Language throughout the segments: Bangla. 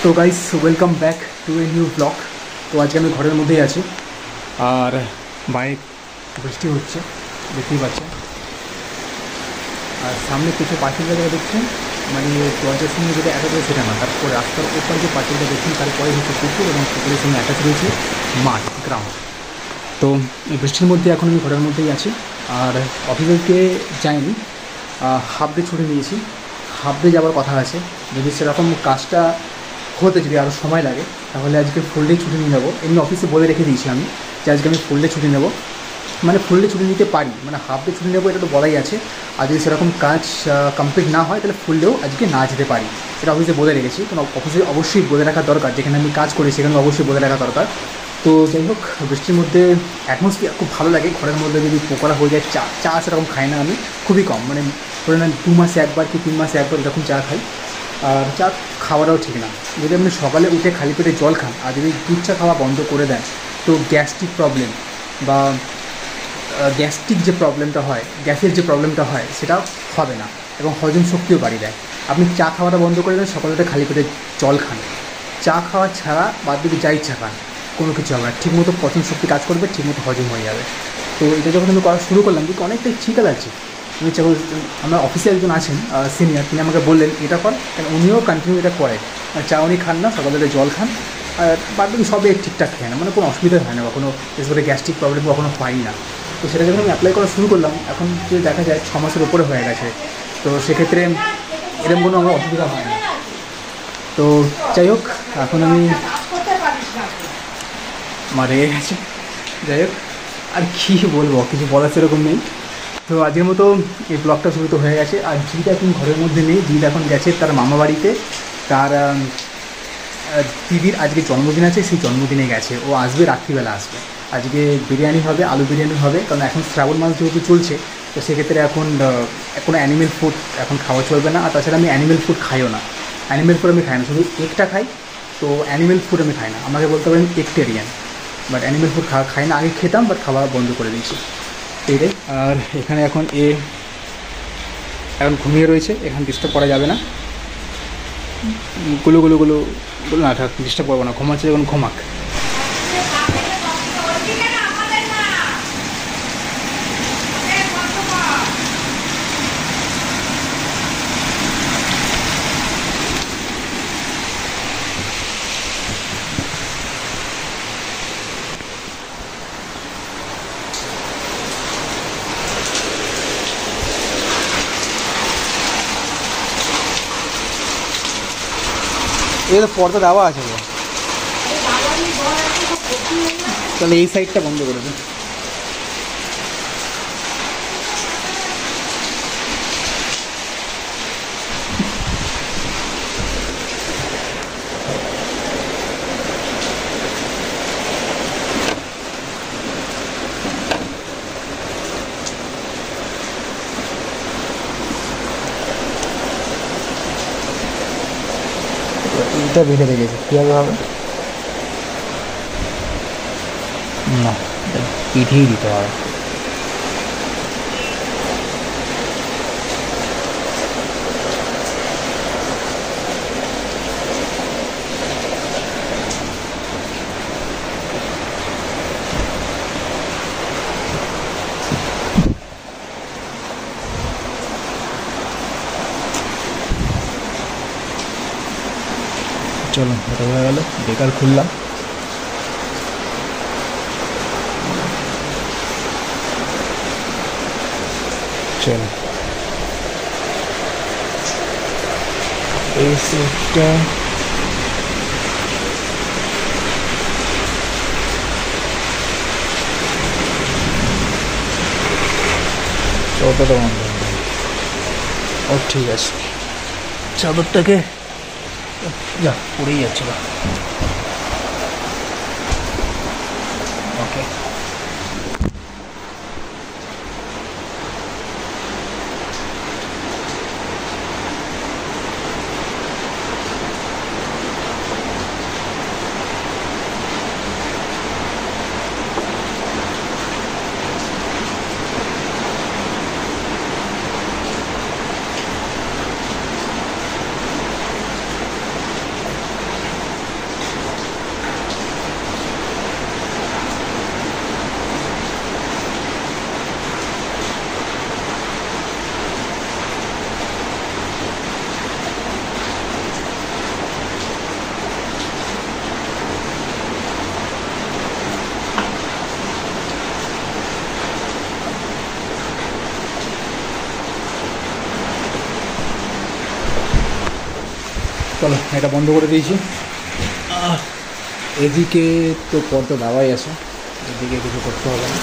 তো guys welcome back to a new blog. তো আজকে আমি ঘরের মধ্যেই আছি আর বাইরে বৃষ্টি হচ্ছে, দেখতেই পাচ্ছেন। আর সামনে কিছু পাঁচিলটা যেটা দেখছেন, মানে দরজার সঙ্গে যেটা অ্যাটাচ রয়েছে সেটা না, তারপর রাস্তার ওপর যে পাঁচিলটা দেখছেন তারপরে হচ্ছে পুকুর এবং পুকুরের সঙ্গে অ্যাটাচ রয়েছে মাঠ, গ্রাউন্ড। তো এই বৃষ্টির মধ্যে এখন আমি ঘরের মধ্যেই আছি আর অফিসে যাইনি, হাফ ডে ছুটি নিয়েছি। হাফ ডে যাওয়ার কথা আছে, যদি সেরকম কাজটা হতে যদি আরও সময় লাগে তাহলে আজকে ফুল ডে ছুটি নিয়ে নেবো। এমনি অফিসে বলে রেখে দিয়েছি আমি যে আজকে আমি ফুল ডে ছুটি নেবো, মানে ফুল ডে ছুটি নিতে পারি, মানে হাফ ডে ছুটি নেবো এটা তো বলাই আছে। আর যদি সেরকম কাজ কমপ্লিট না হয় তাহলে ফুল ডেও আজকে না যেতে পারি, এটা অফিসে বলে রেখেছি। কারণ অফিসে অবশ্যই বলে রাখা দরকার, যেখানে আমি কাজ করি সেখানে অবশ্যই বলে রাখা দরকার। তো যাই হোক, বৃষ্টির মধ্যে অ্যাটমসফিয়ার খুব ভালো লাগে। ঘরের মধ্যে যদি পকোড়া হয়ে যায়, চা চা সেরকম খাই না আমি, খুবই কম, মানে ধরে নেন 2 মাসে একবার কি 3 মাসে একবার এরকম চা খাই। আর চা খাওয়াটাও ঠিক না। যদি আপনি সকালে উঠে খালি পেটে জল খান আর যদি দুধ চা খাওয়া বন্ধ করে দেন তো গ্যাস্ট্রিক প্রবলেম বা গ্যাস্ট্রিক যে প্রবলেমটা হয়, গ্যাসের যে প্রবলেমটা হয় সেটা হবে না এবং হজম শক্তিও বাড়িয়ে দেয়। আপনি চা খাওয়াটা বন্ধ করে দেন, সকালে উঠে খালি পেটে জল খান, চা খাওয়া ছাড়া বাদ দিকে যা ইচ্ছা খান, কোনো কিছু হবে না। ঠিকমতো পচন শক্তি কাজ করবে, ঠিকমতো হজম হয়ে যাবে। তো এটা যখন আমি করা শুরু করলাম দেখি অনেকটাই ঠিক লাগছে। আমি আমার অফিসে একজন আছেন সিনিয়র, তিনি আমাকে বললেন এটা কর, কারণ উনিও কন্টিনিউ এটা করে। চা উনি খান না, সকালে উঠে জল খান আর বাদ বাকি সবে ঠিকঠাক খেয়ে না, মানে কোনো অসুবিধা হয় না কখনো, বিশেষ করে গ্যাস্ট্রিক প্রবলেম কখনো হয় না। তো সেটা যখন আমি অ্যাপ্লাই করা শুরু করলাম, এখন যে দেখা যায় 6 মাসের ওপরে হয়ে গেছে, তো সেক্ষেত্রে এরকম কোনো আমার অসুবিধা হয় না। তো যাই হোক, এখন আমি রেগে গেছে। যাই হোক, আর কী বলবো, কিছু বলার সেরকম নেই। তো আজকের মতো এই ব্লগটা শুরু তো হয়ে গেছে। আর জিৎ এখন ঘরের মধ্যে নেই, জিৎ এখন গেছে তার মামা বাড়িতে। তার দিদির আজকে জন্মদিন আছে, সেই জন্মদিনে গেছে। ও আসবে, রাত্রিবেলা আসবে। আজকে বিরিয়ানি হবে, আলু বিরিয়ানি হবে, কারণ এখন শ্রাবণ মাস যেহেতু চলছে, তো সেক্ষেত্রে এখন কোনো অ্যানিমেল ফুড এখন খাওয়া চলবে না। আর তাছাড়া আমি অ্যানিমেল ফুড খাইও না, অ্যানিমেল ফুড আমি খাই না, শুধু এগটা খাই। তো অ্যানিমেল ফুড আমি খাই না, আমাকে বলতে পারেন এগটেরিয়ান, বাট অ্যানিমেল ফুড খাই না। আগে খেতাম, বাট খাওয়া বন্ধ করে দিয়েছি, এইটাই। আর এখানে এখন এখন ঘুমিয়ে রয়েছে, এখানে ডিস্টার্ব করা যাবে না। গুলো গুলো গুলো গুলো না, থাক, ডিস্টার্ব করবো না, ঘুমাচ্ছে যখন ঘুমাক। এই তো পর্দা দেওয়া আছে গো, তাহলে এই সাইডটা বন্ধ করে দিন। এইটা বেঁধে রেখেছে, কীভাবে হবে না, পিঠিয়ে দিতে হবে। চলো, এটা হয়ে গেল, বেকার খুললাম। চলো, এই সেটটা চৌকাটা বন্ধ হবে। ও ঠিক আছে, চাদরটাকে যা পড়েই যাচ্ছিল। ওকে, চলো এটা বন্ধ করে দিয়েছি। এদিকে তো পর্দা দেওয়াই আছে, এদিকে কিছু করতে হবে না,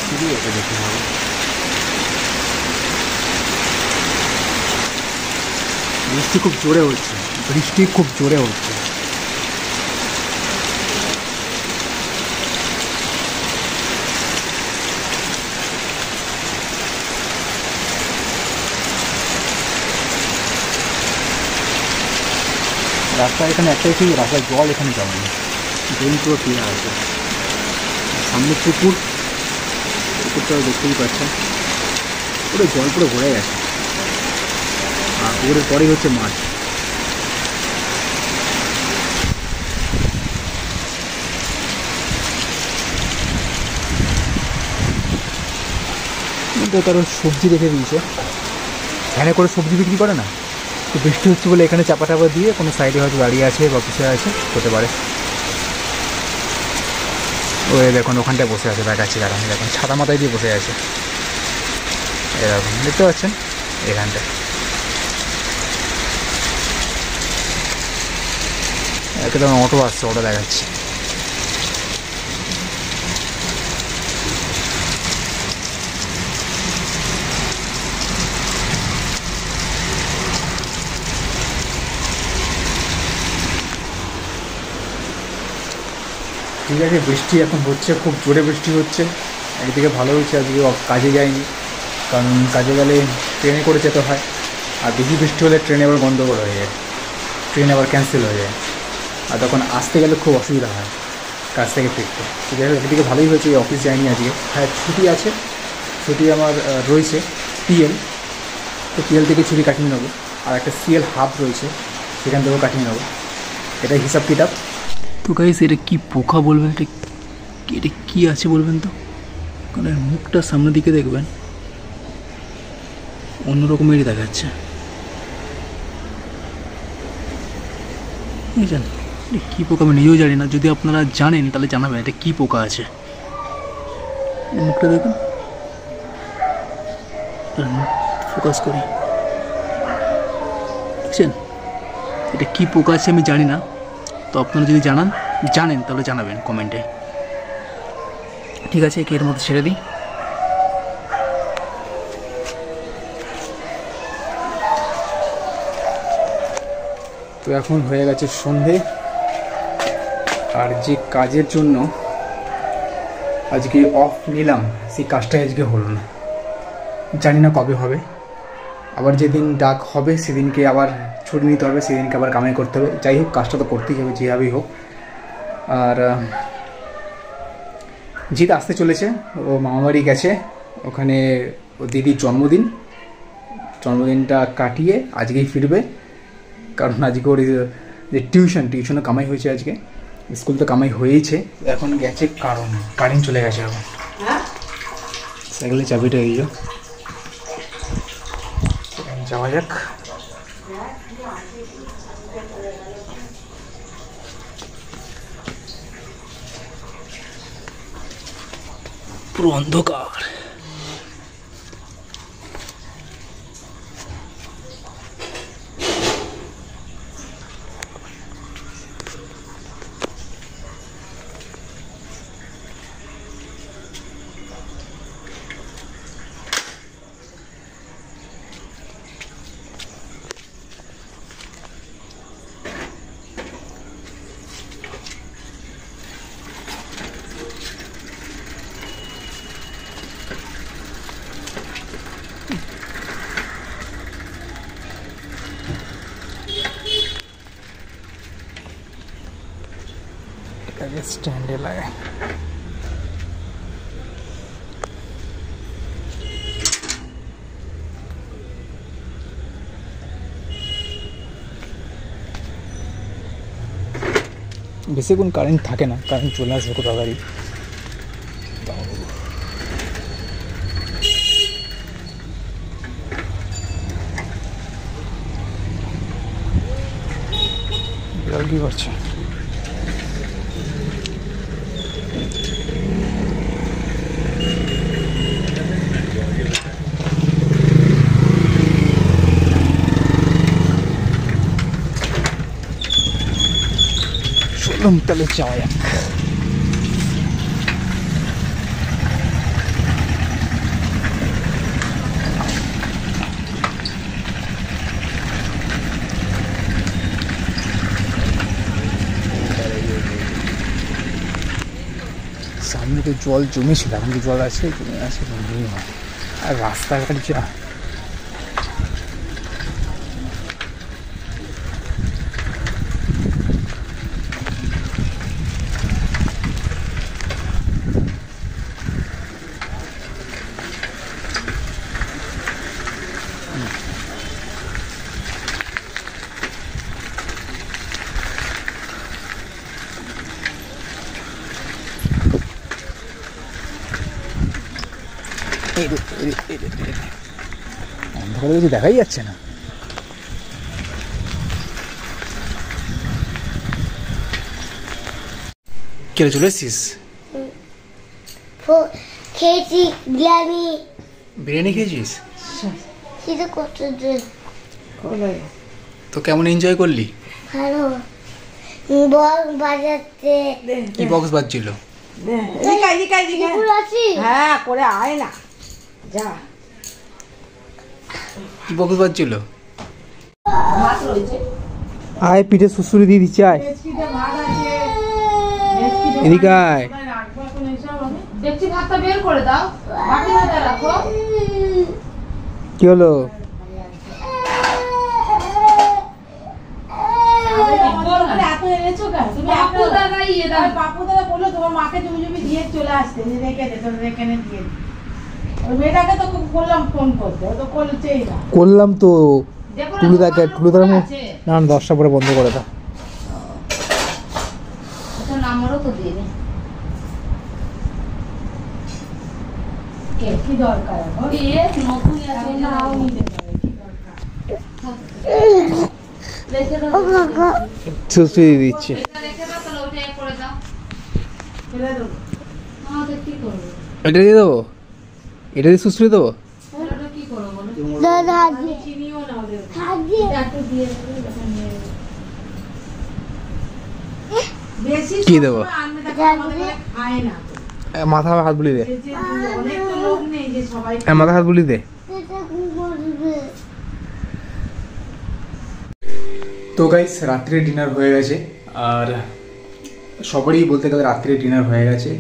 শুধু এটা দেখতে হবে। বৃষ্টি খুব জোরে হচ্ছে, বৃষ্টি খুব জোরে হচ্ছে। রাস্তা এখানে একটাই কি, রাস্তায় জল এখানে জমে, ড্রেন পুরো ক্লিয়ার আছে। সামনে পুকুর, পুকুরটাও দেখতেই পাচ্ছেন পুরো জল পুরো ভরে গেছে, আর পুকুরের পরেই হচ্ছে মাঠ। তো কারো সবজি রেখে দিয়েছে, ভ্যানে করে সবজি বিক্রি করে না, তো বৃষ্টি হচ্ছে বলে এখানে চাপা টাপা দিয়ে কোনো সাইডে হয়তো দাঁড়িয়ে আছে বা বসে আছে, হতে পারে। ওই দেখুন ওখানটায় বসে আছে, দেখাচ্ছি কারণ দেখুন ছাতা মাথায় দিয়ে বসে আছে, এরকম দেখতে পাচ্ছেন এখানটায়। একদম অটো আসছে, অটো দেখাচ্ছি। ঠিক আছে, বৃষ্টি এখন হচ্ছে, খুব জোরে বৃষ্টি হচ্ছে। একদিকে ভালো হচ্ছে আজকে কাজে যায়নি, কারণ কাজে গেলে ট্রেনে করে যেতে হয়, আর বেশি বৃষ্টি হলে ট্রেন আবার গন্ডগোল হয়ে যায়, ট্রেন আবার ক্যান্সেল হয়ে যায়, আর তখন আসতে গেলে খুব অসুবিধা হয় কাজ থেকে ফিরতে। তো যাই হোক একদিকে ভালোই হয়েছে, অফিস যায়নি আজকে। হ্যাঁ ছুটি আছে, ছুটি আমার রয়েছে পিএল, তো পিএল থেকে ছুটি কাটিয়ে নেবো, আর একটা সিএল হাফ রয়েছে সেখান থেকেও কাটিয়ে নেবো, এটাই হিসাব কিতাব। তো গাইস এটা কি পোকা বলবেন, এটা কি আছে বলবেন তো, কারণ এর মুখটা সামনের দিকে দেখবেন অন্যরকমেরই দেখাচ্ছে, বুঝছেন? এটা কী পোকা আমি নিজেও জানি না, যদি আপনারা জানেন তাহলে জানাবেন এটা কী পোকা আছে। মুখটা দেখুন, ফোকাস করি, বুঝছেন? এটা কী পোকা আছে আমি জানি না, তো আপনারা যদি জানেন তাহলে জানাবেন কমেন্টে। ঠিক আছে, এর মধ্যে ছেড়ে দিই। তো এখন হয়ে গেছে সন্ধে, আর যে কাজের জন্য আজকে অফ নিলাম সেই কাজটাই আজকে হলো না, জানি না কবে হবে। আবার যেদিন ডাক হবে সেদিনকে আবার ছুটি নিতে হবে, সেদিনকে আবার কামাই করতে হবে। যাই হোক কাজটা তো করতেই হবে যেভাবেই হোক। আর জিৎ আসতে চলেছে, ও মামাবাড়ি গেছে, ওখানে ও দিদির জন্মদিনটা কাটিয়ে আজকেই ফিরবে, কারণ আজকে ওর যে টিউশনও কামাই হয়েছে, আজকে স্কুল তো কামাই হয়েইছে। এখন গেছে কারণ কারেন্ট চলে গেছে, এখন সাইকেলের চাবিটা এই যাওয়া যাক। পুরো অন্ধকার, স্ট্যান্ডে লাগে। বেশিক্ষণ কারেন্ট থাকে না, কারেন্ট চলে আসবে খুব তাড়াতাড়ি। বিড়াল কি করছে? এবং তাহলে যাওয়া যাক। সামনে তো জল জমেছিল, এখন কি জল আছে? জমে আছে, আর রাস্তাঘাট যা অন্ধকারে কিছু দেখাই যাচ্ছে না। কে চলে এসছিস? খেয়েছি বিরিয়ানি। বিরিয়ানি খেয়েছিস? তো কেমন এনজয় করলি? ভালো। বক্স বাজাচ্ছে। কি বক্স বাজছিল? হ্যাঁ করে আয় না, যা। কি বক্স বাজছিল? আয় পিঠে সুসুরি দিয়ে দিচ্ছি, আয় এদিকে আয়। কি হলো? করলাম তো, টুলুদার না 10টা পরে বন্ধ করে দাও। কি দরকার সুসুরি দিচ্ছে। এটা দিয়ে দেবো, এটা দিয়ে সুসুরি দেবো। কি দেবো? মাথা হাত বুলি দে, মাথা হাত বুলি দে। তো গাইস রাত্রে ডিনার হয়ে গেছে, আর সবারই বলতে গেলে রাত্রে ডিনার হয়ে গেছে,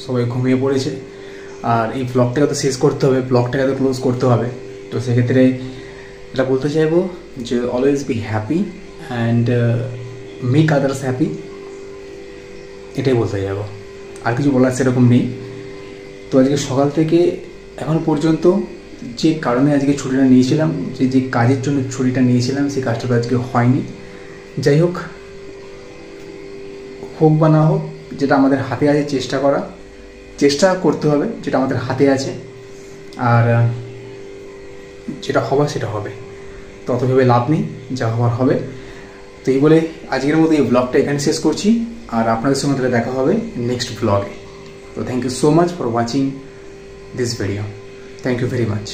সবাই ঘুমিয়ে পড়েছে। আর এই ব্লগটাকে তো শেষ করতে হবে, ব্লগটাকে তো ক্লোজ করতে হবে। তো সেক্ষেত্রে এটা বলতে চাইবো যে always be happy and make others happy, এটাই বলতে যাবো। আর কিছু বলার সেরকম নেই। তো আজকে সকাল থেকে এখন পর্যন্ত যে কারণে আজকে ছুটিটা নিয়েছিলাম, যে কাজের জন্য ছুটিটা নিয়েছিলাম, সেই কাজটা তো আজকে হয়নি। যাই হোক, হোক বা না হোক, যেটা আমাদের হাতে আছে চেষ্টা করতে হবে, যেটা আমাদের হাতে আছে। আর যেটা হবার সেটা হবে, তত ভেবে লাভ নেই, যা হবার হবে। তো এই বলে আজকের মতো এই ব্লগটা এখানে শেষ করছি, আর আপনাদের সঙ্গে তাহলে দেখা হবে নেক্সট ব্লগে। তো thank you so much for watching this video, thank you very much.